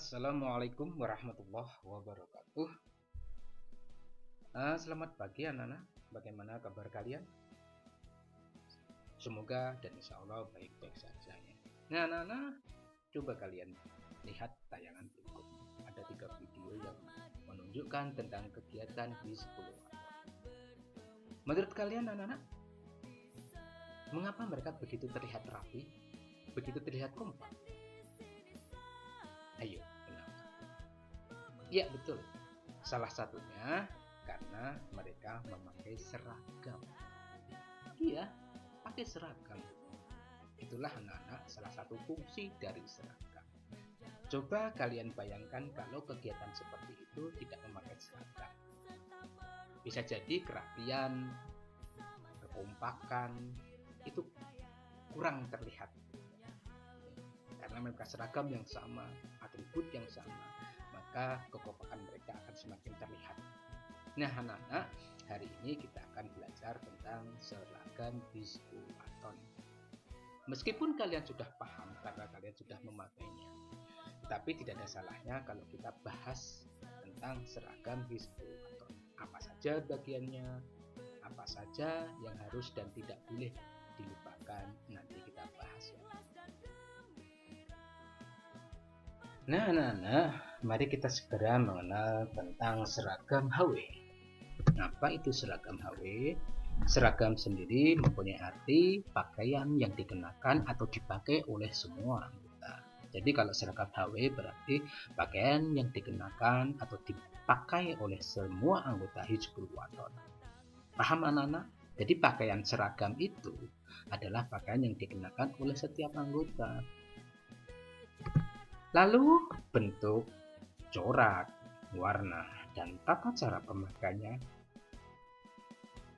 Assalamualaikum warahmatullahi wabarakatuh. Selamat pagi anak-anak. Bagaimana kabar kalian? Semoga dan insya Allah baik-baik saja ya. Nah anak-anak, coba kalian lihat tayangan berikut. Ada 3 video yang menunjukkan tentang kegiatan di 10 Waton. Menurut kalian anak-anak, mengapa mereka begitu terlihat rapi, begitu terlihat kompak? Ayo, kenapa? Ya betul, salah satunya karena mereka memakai seragam. Iya, pakai seragam. Itulah anak-anak salah satu fungsi dari seragam. Coba kalian bayangkan kalau kegiatan seperti itu tidak memakai seragam. Bisa jadi kerapian, kekompakan itu kurang terlihat. Karena mereka seragam yang sama, atribut yang sama, maka kekompakan mereka akan semakin terlihat. Nah anak-anak, hari ini kita akan belajar tentang seragam di 10 Waton. Meskipun kalian sudah paham karena kalian sudah memakainya, tapi tidak ada salahnya kalau kita bahas tentang seragam di 10 Waton. Apa saja bagiannya, apa saja yang harus dan tidak boleh dilupakan, nanti kita bahas ya. Nah anak-anak, mari kita segera mengenal tentang seragam HW. Apa itu seragam HW? Seragam sendiri mempunyai arti pakaian yang dikenakan atau dipakai oleh semua anggota. Jadi kalau seragam HW berarti pakaian yang dikenakan atau dipakai oleh semua anggota Hizbul Waton. Paham anak-anak? Jadi pakaian seragam itu adalah pakaian yang dikenakan oleh setiap anggota. Lalu bentuk, corak, warna, dan tata cara pemakaiannya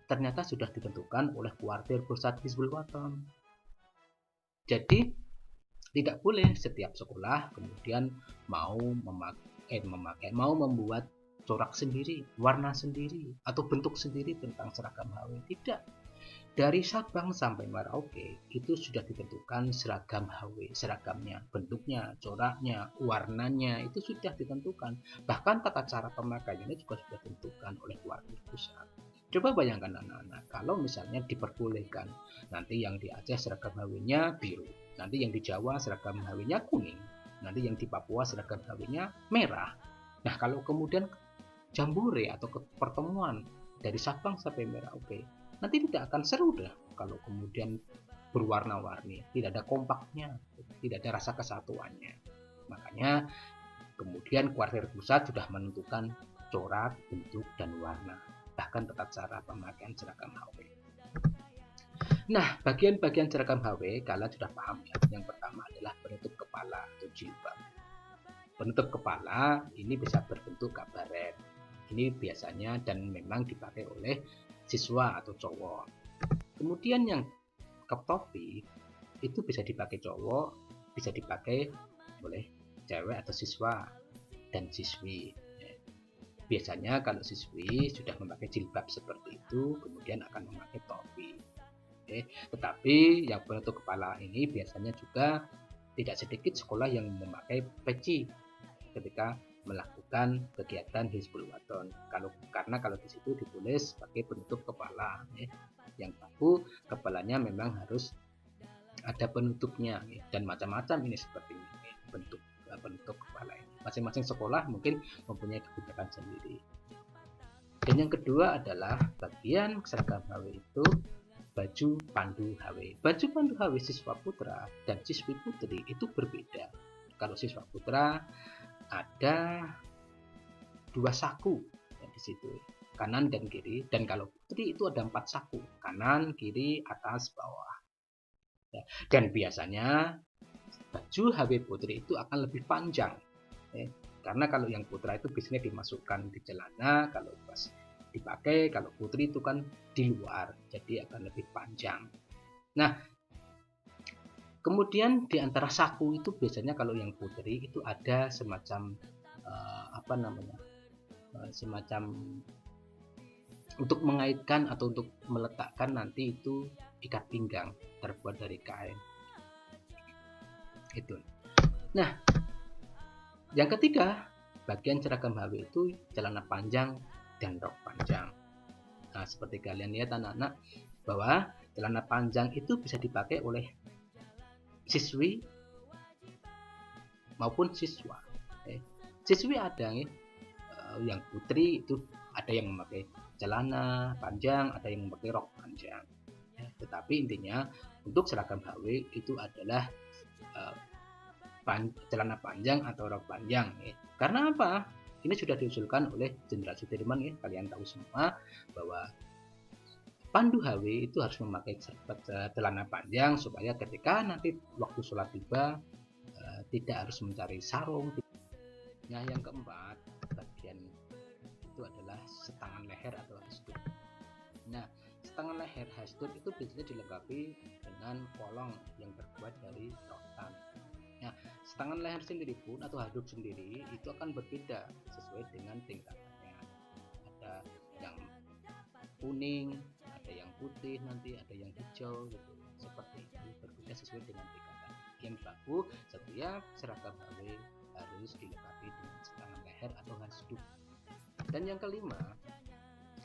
ternyata sudah ditentukan oleh Kuartir Pusat Hizbul Waton. Jadi tidak boleh setiap sekolah kemudian mau membuat corak sendiri, warna sendiri, atau bentuk sendiri tentang seragam HW. Tidak. Dari Sabang sampai Merauke itu sudah ditentukan seragam HW, seragamnya, bentuknya, coraknya, warnanya itu sudah ditentukan. Bahkan tata cara pemakaiannya juga sudah ditentukan oleh Kuartir Pusat. Coba bayangkan anak-anak, kalau misalnya diperbolehkan, nanti yang di Aceh seragam HW-nya biru, nanti yang di Jawa seragam HW-nya kuning, nanti yang di Papua seragam HW-nya merah. Nah, kalau kemudian jambore atau pertemuan dari Sabang sampai Merauke, nanti tidak akan seru dah kalau kemudian berwarna-warni, tidak ada kompaknya, tidak ada rasa kesatuannya. Makanya kemudian Kuartir Pusat sudah menentukan corak, bentuk, dan warna, bahkan tata cara pemakaian seragam HW. Nah, bagian-bagian seragam HW kalian sudah paham ya. Yang pertama adalah penutup kepala atau jilbab. Penutup kepala ini bisa berbentuk kabaret. Ini biasanya dan memang dipakai oleh siswa atau cowok. Kemudian yang kep topi itu bisa dipakai cowok, bisa dipakai oleh cewek atau siswa dan siswi. Biasanya kalau siswi sudah memakai jilbab seperti itu, kemudian akan memakai topi. Tetapi yang penutup kepala ini biasanya juga tidak sedikit sekolah yang memakai peci ketika melakukan kegiatan Hizbul Waton. Karena kalau di situ ditulis pakai penutup kepala, yang baku kepalanya memang harus ada penutupnya, dan macam-macam ini seperti ini bentuk kepala ini. Masing-masing sekolah mungkin mempunyai kebijakan sendiri. Dan yang kedua adalah bagian seragam HW itu baju pandu HW. Baju pandu HW siswa putra dan siswi putri itu berbeda. Kalau siswa putra ada 2 saku ya, di situ kanan dan kiri, dan kalau putri itu ada 4 saku, kanan, kiri, atas, bawah ya. Dan biasanya baju HW putri itu akan lebih panjang ya. Karena kalau yang putra itu biasanya dimasukkan di celana, kalau pas dipakai, kalau putri itu kan di luar, jadi akan lebih panjang. Nah, kemudian di antara saku itu biasanya kalau yang putri itu ada semacam semacam untuk mengaitkan atau untuk meletakkan nanti itu ikat pinggang terbuat dari kain. Itu. Nah, Yang ketiga, bagian seragam HW itu celana panjang dan rok panjang. Nah, seperti kalian lihat anak-anak, bahwa celana panjang itu bisa dipakai oleh siswi maupun siswa. Siswi ada yang putri itu ada yang memakai celana panjang, ada yang memakai rok panjang. Tetapi intinya untuk seragam HW itu adalah celana panjang atau rok panjang. Karena apa? Ini sudah diusulkan oleh Jenderal Sudirman. Kalian tahu semua bahwa pandu HW itu harus memakai celana panjang supaya ketika nanti waktu sholat tiba tidak harus mencari sarung. Nah, yang keempat, bagian itu adalah setangan leher atau hasduk. Nah, setangan leher hasduk itu biasanya dilengkapi dengan kolong yang terbuat dari rotan. Nah, setangan leher sendiri pun atau hasduk sendiri itu akan berbeda sesuai dengan tingkatannya. Ada yang kuning, ada yang putih, nanti ada yang hijau gitu. Seperti itu, berbeda sesuai dengan tingkatan. Yang baku, setiap seragam HW harus dilengkapi dengan setangan leher atau hasduk. Dan yang kelima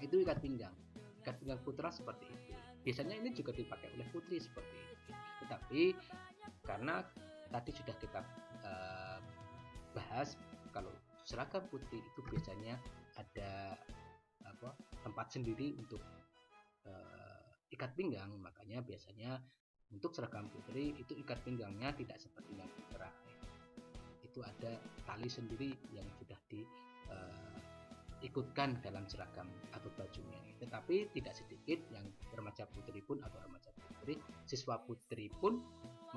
itu ikat pinggang. Ikat pinggang putra seperti itu. Biasanya ini juga dipakai oleh putri seperti itu. Tetapi karena tadi sudah kita bahas, kalau seragam putri itu biasanya ada tempat sendiri untuk ikat pinggang, makanya biasanya untuk seragam putri itu ikat pinggangnya tidak seperti yang putra. Itu ada tali sendiri yang sudah diikutkan dalam seragam atau bajunya. Tetapi tidak sedikit yang remaja putri pun atau remaja putri, siswa putri pun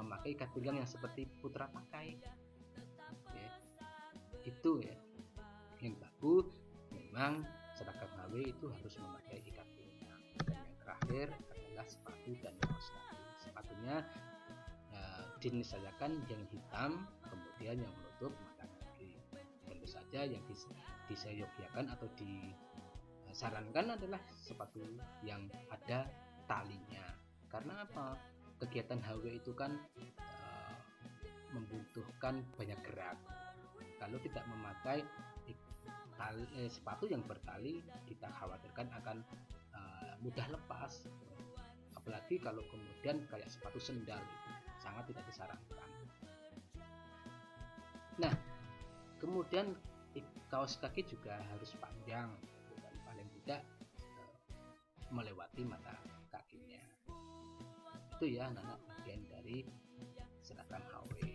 memakai ikat pinggang yang seperti putra pakai. Itu ya yang bagus, memang seragam HW itu harus memakai ikat pinggang. Dan yang terakhir adalah sepatu dan kaos kaki. Sepatunya dinisayakan yang hitam, kemudian yang menutup mata kaki. Tentu saja yang disayogyakan atau disarankan adalah sepatu yang ada talinya. Karena apa? Kegiatan HW itu kan membutuhkan banyak gerak. Kalau tidak memakai sepatu yang bertali, kita khawatirkan akan mudah lepas. Apalagi kalau kemudian kayak sepatu sendal, itu sangat tidak disarankan. Nah, kemudian kaos kaki juga harus panjang, dan paling tidak melewati mata kakinya. Itu ya anak-anak bagian dari seragam HW.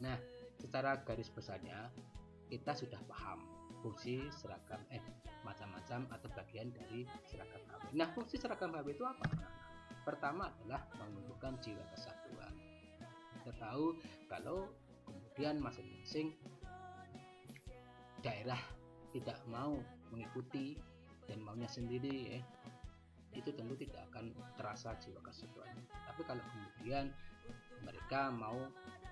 Nah, secara garis besarnya kita sudah paham fungsi seragam macam-macam atau bagian dari seragam HW. Nah, fungsi seragam HW itu apa? Pertama adalah menumbuhkan jiwa kesatuan. Kita tahu kalau kemudian masing-masing daerah tidak mau mengikuti dan maunya sendiri, itu tentu tidak akan terasa jiwa kesatuan. Tapi kalau kemudian mereka mau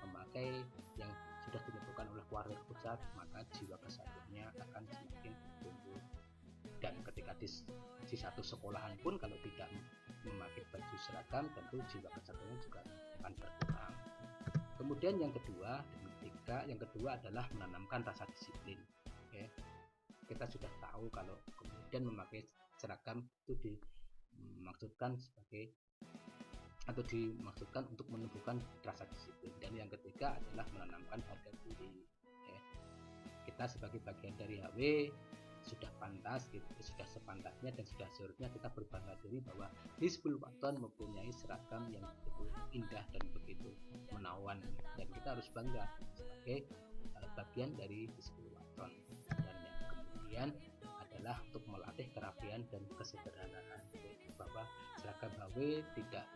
memakai yang sudah ditentukan oleh keluarga pusat, maka jiwa kesatuannya akan semakin tumbuh. Dan ketika di satu sekolahan pun kalau tidak memakai baju seragam, tentu jiwa kesatuannya juga akan berkurang. Kemudian yang kedua adalah menanamkan rasa disiplin. Kita sudah tahu kalau kemudian memakai seragam itu dimaksudkan untuk menumbuhkan rasa disiplin. Dan yang ketiga adalah menanamkan harga diri. Kita sebagai bagian dari HW sudah sepantasnya dan sudah seharusnya kita berbangga diri bahwa Hizbul Waton mempunyai seragam yang begitu indah dan begitu menawan, dan kita harus bangga sebagai bagian dari Hizbul Waton. Dan yang kemudian adalah untuk melatih kerapian dan kesederhanaan, bahwa seragam HW tidak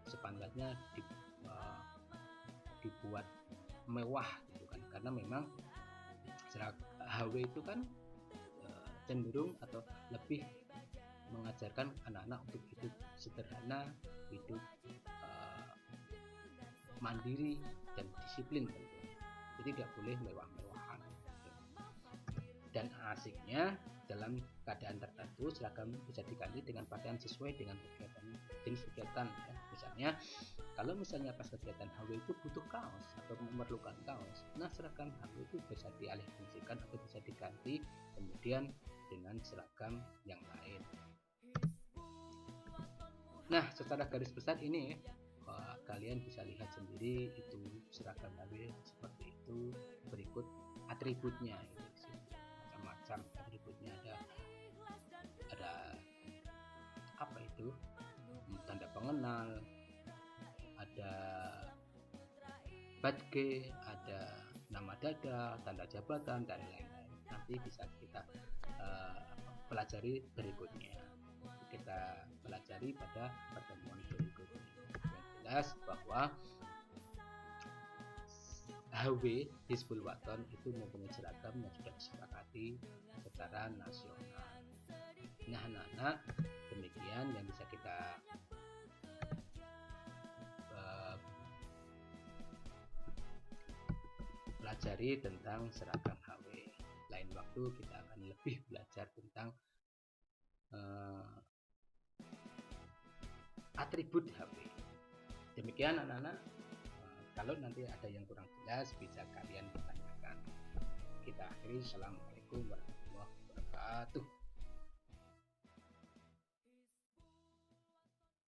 sepantasnya dibuat mewah gitu kan, karena memang seragam HW itu kan cenderung atau lebih mengajarkan anak-anak untuk hidup sederhana, hidup mandiri dan disiplin tentu. Jadi tidak boleh mewah-mewahan. Dan asiknya dalam keadaan tertentu seragam bisa diganti dengan pakaian sesuai dengan kegiatan, jenis kegiatan ya. Misalnya kalau misalnya pas kegiatan HW itu butuh kaos atau memerlukan kaos, nah seragam HW itu bisa dialihfungsikan atau bisa diganti kemudian dengan seragam yang lain. Nah, secara garis besar ini kalian bisa lihat sendiri itu seragam HW seperti itu. Berikut atributnya itu macam-macam atributnya, ada apa itu, tanda pengenal, ada badge, ada nama dada, tanda jabatan, dan lain-lain. Nanti bisa kita pelajari berikutnya, kita pelajari pada pertemuan berikutnya. Yang jelas bahwa HW Hizbul Waton itu mempunyai seragam yang sudah disepakati secara nasional. Nah anak-anak, demikian yang bisa kita pelajari tentang seragam HW. Lain waktu kita akan lebih belajar tentang atribut HW. Demikian anak-anak. Kalau nanti ada yang kurang jelas bisa kalian tanyakan. Kita akhiri. Assalamualaikum warahmatullahi wabarakatuh.